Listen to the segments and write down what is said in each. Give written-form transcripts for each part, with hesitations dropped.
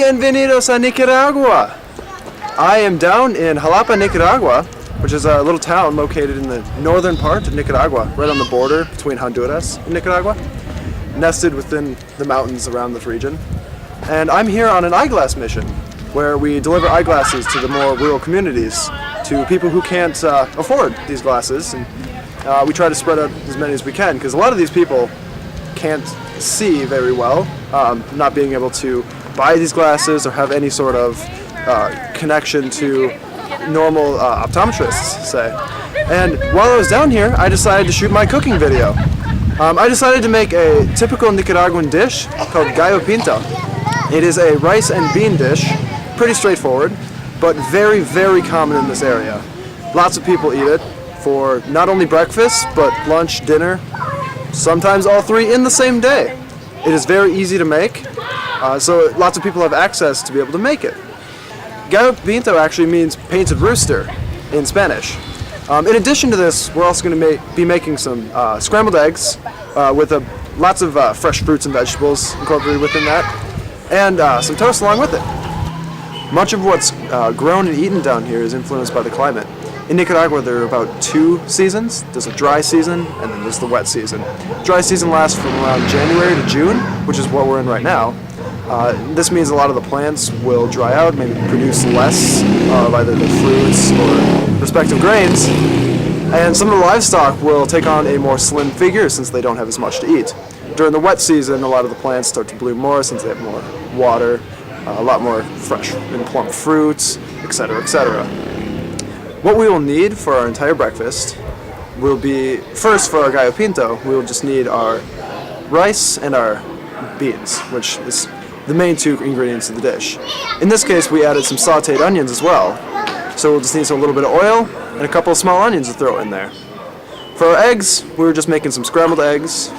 Bienvenidos a Nicaragua! I am down in Jalapa, Nicaragua, which is a little town located in the northern part of Nicaragua, right on the border between Honduras and Nicaragua, nested within the mountains around this region. And I'm here on an eyeglass mission, where we deliver eyeglasses to the more rural communities, to people who can't afford these glasses, and we try to spread out as many as we can, because a lot of these people can't see very well, not being able to buy these glasses or have any sort of connection to normal optometrists, say. And while I was down here, I decided to shoot my cooking video. I decided to make a typical Nicaraguan dish called gallo pinto. It is a rice and bean dish, pretty straightforward, but very, very common in this area. Lots of people eat it for not only breakfast, but lunch, dinner, sometimes all three in the same day. It is very easy to make, so lots of people have access to be able to make it. Gallo pinto actually means painted rooster in Spanish. In addition to this, we're also going to be making some scrambled eggs with lots of fresh fruits and vegetables incorporated within that, and some toast along with it. Much of what's grown and eaten down here is influenced by the climate. In Nicaragua, there are about two seasons. There's a dry season, and then there's the wet season. Dry season lasts from around January to June, which is what we're in right now. This means a lot of the plants will dry out, maybe produce less of either the fruits or respective grains, and some of the livestock will take on a more slim figure since they don't have as much to eat. During the wet season, a lot of the plants start to bloom more since they have more water, a lot more fresh and plump fruits, etc., etc. What we will need for our entire breakfast will be, first for our gallo pinto, we will just need our rice and our beans, which is the main two ingredients of the dish. In this case, we added some sauteed onions as well, so we'll just need a little bit of oil and a couple of small onions to throw in there. For our eggs, we were just making some scrambled eggs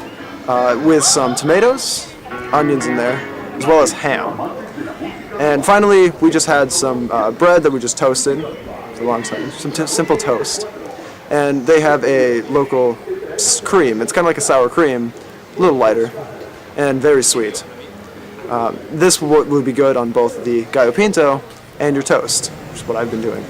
with some tomatoes, onions in there, as well as ham. And finally, we just had some bread that we just toasted alongside some simple toast. And they have a local cream. It's kind of like a sour cream, a little lighter, and very sweet. This would be good on both the gallo pinto and your toast, which is what I've been doing.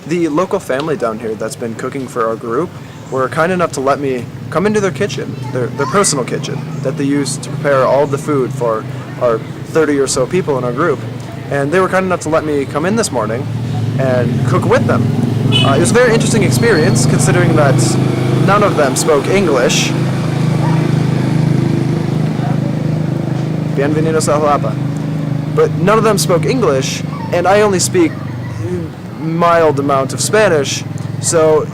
The local family down here that's been cooking for our group were kind enough to let me come into their kitchen, their personal kitchen, that they use to prepare all of the food for our 30 or so people in our group. And they were kind enough to let me come in this morning and cook with them. It was a very interesting experience, considering that none of them spoke English. Bienvenidos a Jalapa. But none of them spoke English, and I only speak mild amount of Spanish, so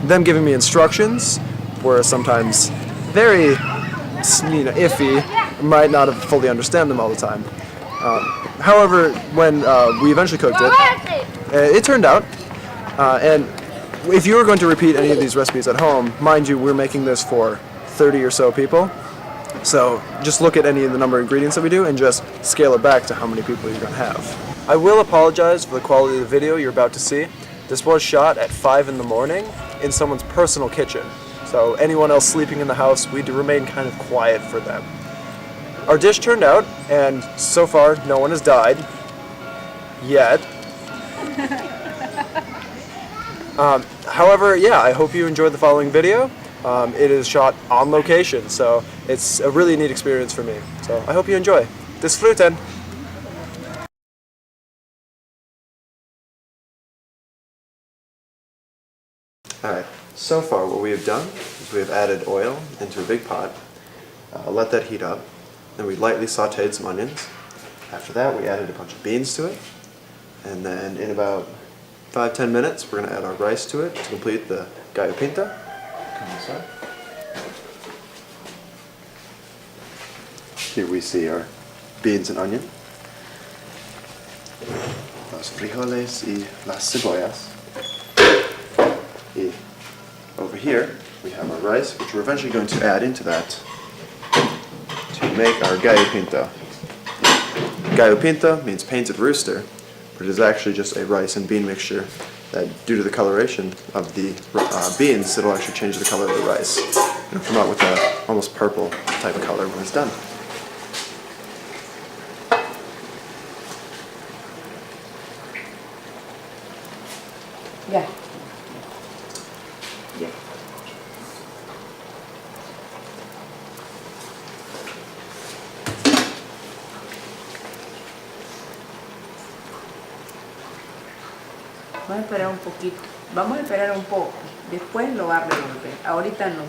them giving me instructions were sometimes very iffy, might not have fully understand them all the time. However, when we eventually cooked it, it turned out, and if you were going to repeat any of these recipes at home, mind you, we're making this for 30 or so people, so just look at any of the number of ingredients that we do and just scale it back to how many people you're going to have. I will apologize for the quality of the video you're about to see. This was shot at 5 in the morning in someone's personal kitchen, so anyone else sleeping in the house, we had to remain kind of quiet for them. Our dish turned out, and so far no one has died yet. However, yeah, I hope you enjoyed the following video. It is shot on location, so it's a really neat experience for me. So I hope you enjoy. Disfruten! Alright, so far what we have done is we have added oil into a big pot, let that heat up, then we lightly sauteed some onions. After that we added a bunch of beans to it, and then in about 5-10 minutes we're going to add our rice to it to complete the gallo pinto. Come inside. Here we see our beans and onion, los frijoles y las cebollas. Over here we have our rice, which we're eventually going to add into that to make our gallo pinto. Gallo pinto means painted rooster, but it is actually just a rice and bean mixture that, due to the coloration of the beans, it'll actually change the color of the rice. It'll come out with a almost purple type of color when it's done. Ya. Ya. Vamos a esperar un poquito. Vamos a esperar un poco. Después lo va a revolver. Ahorita no.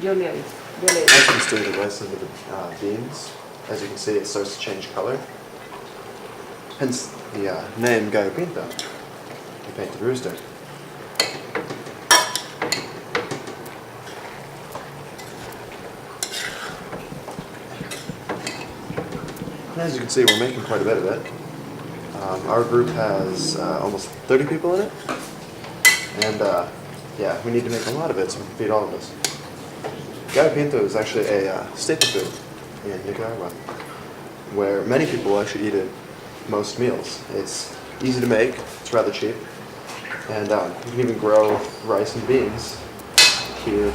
Yo le aviso. Yo le I aviso. can stir the rice into the beans. As you can see, it starts to change color. Hence the name Gallo Pinto, the painted rooster. As you can see, we're making quite a bit of it. Our group has almost 30 people in it, and yeah, we need to make a lot of it so we can feed all of us. Gallo Pinto is actually a staple food in Nicaragua, where many people actually eat it most meals. It's easy to make, it's rather cheap, and you can even grow rice and beans here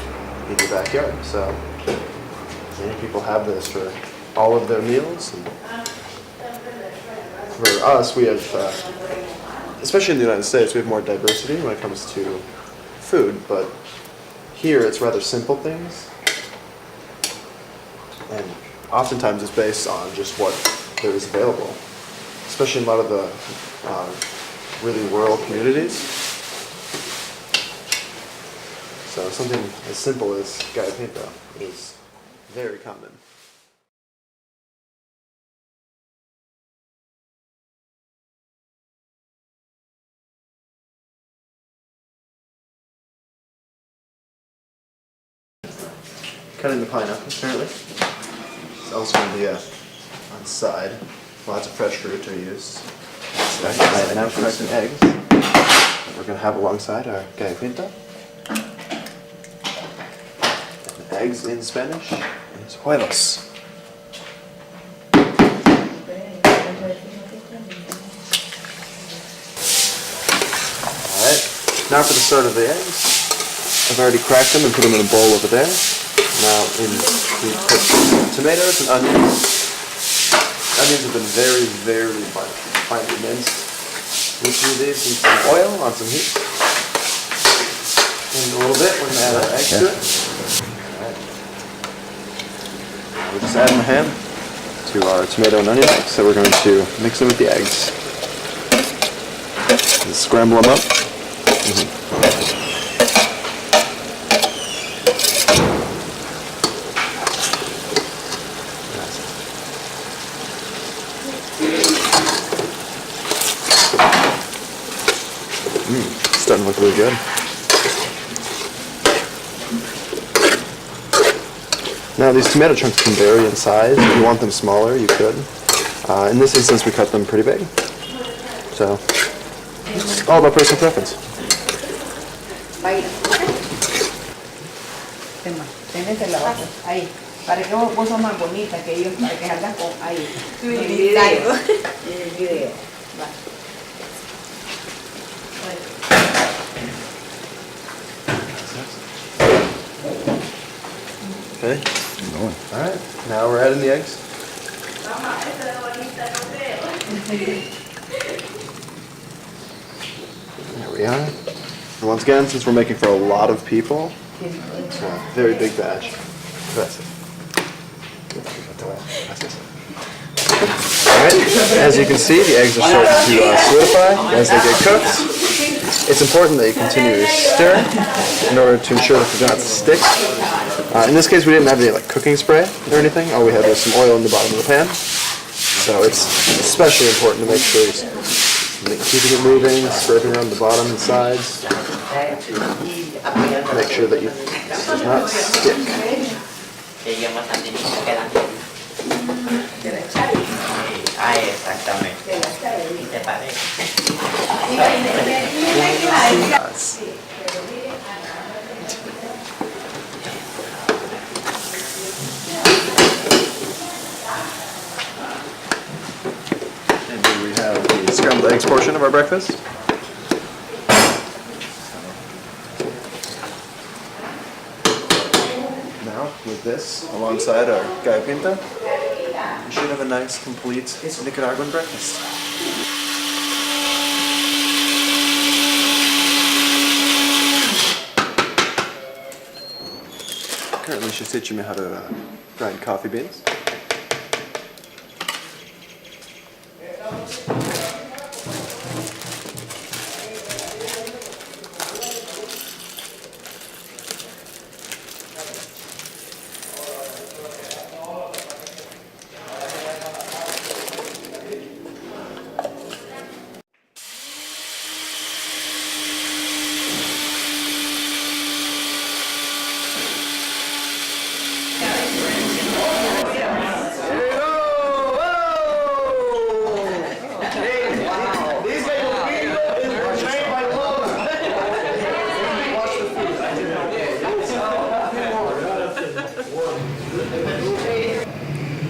in your backyard. So many people have this for all of their meals. And for us, we have, especially in the United States, we have more diversity when it comes to food, but here it's rather simple things, and oftentimes it's based on just what there is available, especially in a lot of the really rural communities. So something as simple as gallo pinto is very common. Cutting the pineapple, apparently. It's also going to be on the side. Lots of fresh fruit are used. So I am now cracking eggs that we're going to have alongside our gallo pinto. And eggs in Spanish is huevos. Alright, now for the start of the eggs. I've already cracked them and put them in a bowl over there. Now we put tomatoes and onions. Onions have been very, very finely minced. We threw these in some oil on some heat. In a little bit, we're going to add our eggs to it. Alright. We're just adding a hand to our tomato and onion eggs, so we're going to mix them with the eggs. And scramble them up. Starting to look really good. Now these tomato chunks can vary in size. If you want them smaller, you could. In this instance, we cut them pretty big. So, it's all about personal preference. Ahí, para que vos sos más bonita que ellos, para que salgas con ahí. En el video. En el video. Va. Okay. Alright, now we're adding the eggs. There we are. And once again, since we're making for a lot of people, it's a very big batch. Alright, as you can see, the eggs are starting to solidify as they get cooked. It's important that you continue to stir in order to ensure that they do not stick. In this case, we didn't have any cooking spray or anything. All we had was some oil in the bottom of the pan. So it's especially important to make sure you're keeping it moving, scraping around the bottom and sides. Make sure that it does not stick. And here we have the scrambled eggs portion of our breakfast. Now, with this alongside our gallo pinto, we should have a nice, complete Nicaraguan breakfast. Currently she's teaching me how to grind coffee beans.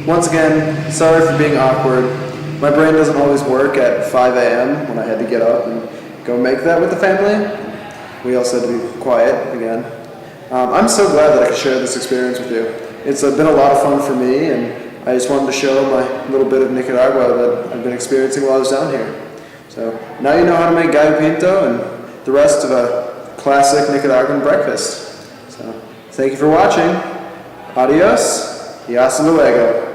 Once again, sorry for being awkward. My brain doesn't always work at 5 a.m. when I had to get up and go make that with the family. We also had to be quiet again. I'm so glad that I could share this experience with you. It's been a lot of fun for me, and I just wanted to show my little bit of Nicaragua that I've been experiencing while I was down here. So now you know how to make gallo pinto and the rest of a classic Nicaraguan breakfast. So thank you for watching. Adios y hasta luego.